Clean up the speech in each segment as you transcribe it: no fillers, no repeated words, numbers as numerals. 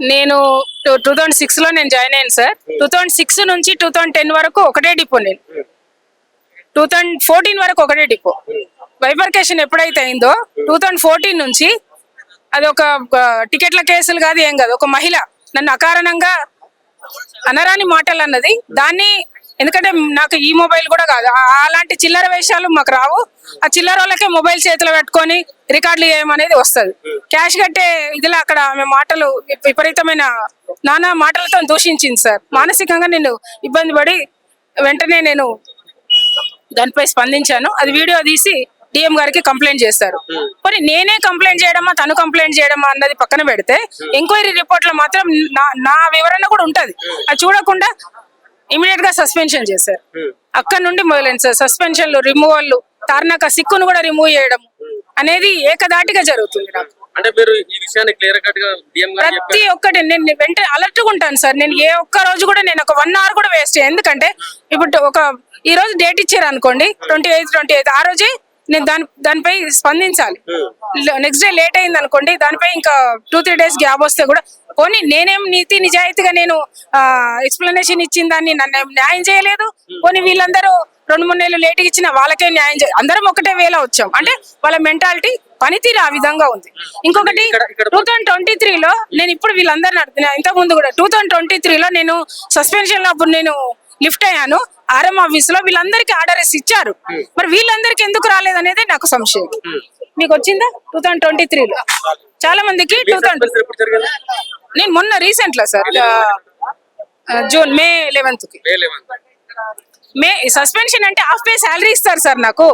నేను 2006 లో నేను జాయిన్ అయ్యాను సార్. 2006 నుంచి 2010 వరకు ఒకటే డిపో. నేను 2014 వరకు ఒకటే డిపో. బైఫర్కేషన్ ఎప్పుడైతే అయిందో 2014 నుంచి అది ఒక టికెట్ల కేసులు కాదు, ఏం కాదు, ఒక మహిళ నన్ను అకారణంగా అనరాని మాటలు అన్నది. దాన్ని ఎందుకంటే నాకు ఈ మొబైల్ కూడా కాదు, అలాంటి చిల్లర వేషాలు మాకు రావు. ఆ చిల్లర వాళ్ళకే మొబైల్ చేతిలో పెట్టుకొని రికార్డులు చేయమనేది వస్తుంది. క్యాష్ కట్టే ఇదిలా అక్కడ ఆమె మాటలు విపరీతమైన నానా మాటలతో దూషించింది సార్. మానసికంగా నేను ఇబ్బంది పడి వెంటనే నేను దానిపై స్పందించాను. అది వీడియో తీసి డిఎం గారికి కంప్లైంట్ చేశారు. మరి నేనే కంప్లైంట్ చేయడమా తను కంప్లైంట్ చేయడమా అన్నది పక్కన పెడితే ఎంక్వైరీ రిపోర్ట్ లో మాత్రం నా వివరణ కూడా ఉంటది. అది చూడకుండా ఇమీడియట్ గా సస్పెన్షన్ చేశారు. అక్కడ నుండి మొదలైంది సార్ సస్పెన్షన్లు, రిమూవల్, తార్నాక సిక్కును కూడా రిమూవ్ చేయడం అనేది ఏకదాటిగా జరుగుతుంది. నాకు అంటే మీరు ఈ విషయాన్ని క్లియర్ కట్ గా డిఎం గారికి ప్రతి ఒక్కటి నేను వెంటనే అలర్ట్ గా ఉంటాను సార్. నేను ఏ ఒక్క రోజు కూడా నేను ఒక 1 hour కూడా వేస్ట్ చేయను. ఎందుకంటే ఇప్పుడు ఈ రోజు డేట్ ఇచ్చారు అనుకోండి 28 ఆ రోజే నేను దానిపై స్పందించాలి. నెక్స్ట్ డే లేట్ అయింది అనుకోండి, దానిపై ఇంకా 2-3 days గ్యాప్ వస్తే కూడా పోనీ నేనేం నీతి నిజాయితీగా నేను ఎక్స్ప్లెనేషన్ ఇచ్చిన దాన్ని నన్ను న్యాయం చేయలేదు. పోనీ వీళ్ళందరూ 2-3 నెలలు లేట్గా ఇచ్చిన వాళ్ళకే న్యాయం చేయాలి. అందరం ఒకటే వేళ వచ్చాం అంటే వాళ్ళ మెంటాలిటీ పనితీరు ఆ విధంగా ఉంది. ఇంకొకటి 2023లో నేను ఇప్పుడు వీళ్ళందరిని అడుగుతున్నా, ఇంతకు ముందు కూడా 2023లో నేను సస్పెన్షన్ లో అప్పుడు నేను లిఫ్ట్ అయ్యాను. ఆర్ఎం ఆఫీస్ లో వీళ్ళందరికీ ఆర్డర్స్ ఇచ్చారు. మరి వీళ్ళందరికీ ఎందుకు రాలేదనేది నాకు సంశయం. మీకు వచ్చిందా 2023లో? చాలా మందికి నేను మొన్న రీసెంట్ లో సార్ మే 11th మే సస్పెన్షన్ అంటే హాఫ్ పే శాలరీ ఇస్తారు సార్ నాకు.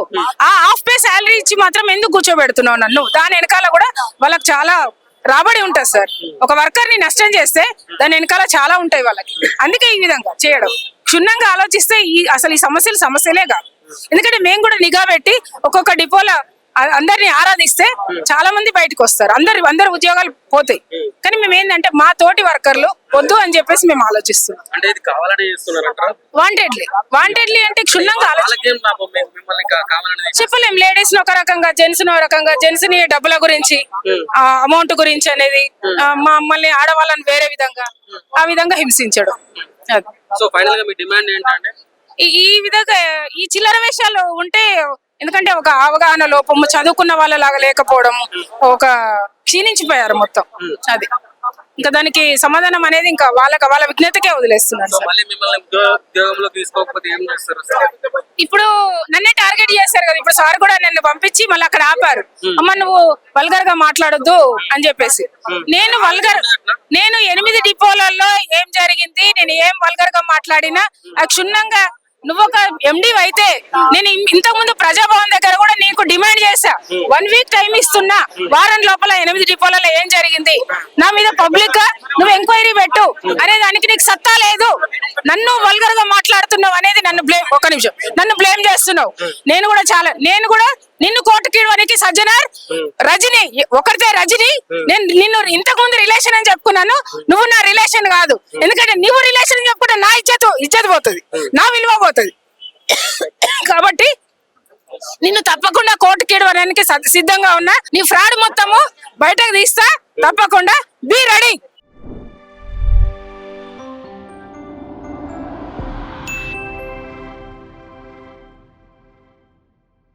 ఆ హాఫ్ పే శాలరీ ఇచ్చి మాత్రం ఎందుకు కూర్చోబెడుతున్నావు నన్ను? దాని వెనకాల కూడా వాళ్ళకి చాలా రాబడి ఉంటుంది సార్. ఒక వర్కర్ ని నష్టం చేస్తే దాని వెనకాల చాలా ఉంటాయి వాళ్ళకి. అందుకే ఈ విధంగా చేయడం. క్షుణ్ణంగా ఆలోచిస్తే అసలు ఈ సమస్యలే కాదు. ఎందుకంటే మేము కూడా నిఘా పెట్టి ఒక్కొక్క డిపోల అందరినీ ఆరాధిస్తే చాలా మంది బయటకు వస్తారు, అందరు ఉద్యోగాలు పోతాయి. కానీ మేము ఏంటంటే మా తోటి వర్కర్లు వద్దు అని చెప్పేసి మేము ఆలోచిస్తున్నాం. వాంటెడ్లీ అంటే క్షుణ్ణంగా చెప్పలేం. లేడీస్ ని ఒక రకంగా, జెంట్స్ ని ఒక రకంగా, జెంట్స్ ని డబ్బుల గురించి, అమౌంట్ గురించి అనేది, మమ్మల్ని ఆడవాళ్ళని వేరే విధంగా, ఆ విధంగా హింసించడం. ఈ విధంగా ఈ చిల్లర వేషాలు ఉంటే, ఎందుకంటే ఒక అవగాహన లోపము, చదువుకున్న వాళ్ళలాగా లేకపోవడం, ఒక క్షీణించిపోయారు మొత్తం. అది ఇంకా దానికి సమాధానం అనేది ఇంకా వాళ్ళ విజ్ఞతకే వదిలేస్తున్నారు. ఇప్పుడు నన్నే టార్గెట్ చేశారు కదా. ఇప్పుడు సార్ కూడా నన్ను పంపించి మళ్ళీ అక్కడ ఆపారు. అమ్మ నువ్వు వల్గర్ గా మాట్లాడొద్దు అని చెప్పేసి. నేను 8 డిపోలలో ఏం జరిగింది, నేను ఏం వల్గర్ గా మాట్లాడినా క్షుణ్ణంగా నువ్వు ఒక ఎండి అయితే నేను ఇంతకు ముందు ప్రజాభవన్ దగ్గర కూడా నీకు డిమాండ్ చేశా. 1 week టైం ఇస్తున్నా, వారం లోపల 8 డిపోలలో ఏం జరిగింది, నా మీద పబ్లిక్ గా నువ్వు ఎంక్వైరీ పెట్టు అనే దానికి నీకు సత్తా లేదు. నన్ను వల్గర్ గా మాట్లాడుతున్నావు అనేది నన్ను బ్లేమ్ చేస్తున్నావు. నేను కూడా నిన్ను కోర్టుకి ఇవ్వడానికి సజ్జనార్, రజని ఒకరితే రజని, నేను నిన్ను ఇంతకు ముందు రిలేషన్ అని చెప్పుకున్నాను. నువ్వు నా రిలేషన్ కాదు. ఎందుకంటే నువ్వు రిలేషన్ చెప్పుకుంటే నా ఇజ్జత్ పోతుంది, నా విలువ పోతుంది. కాబట్టి నిన్ను తప్పకుండా కోర్టుకి ఇవ్వడానికి సిద్ధంగా ఉన్నా. నీ ఫ్రాడ్ మొత్తము బయటకు తీస్తా, తప్పకుండా బీ రెడీ.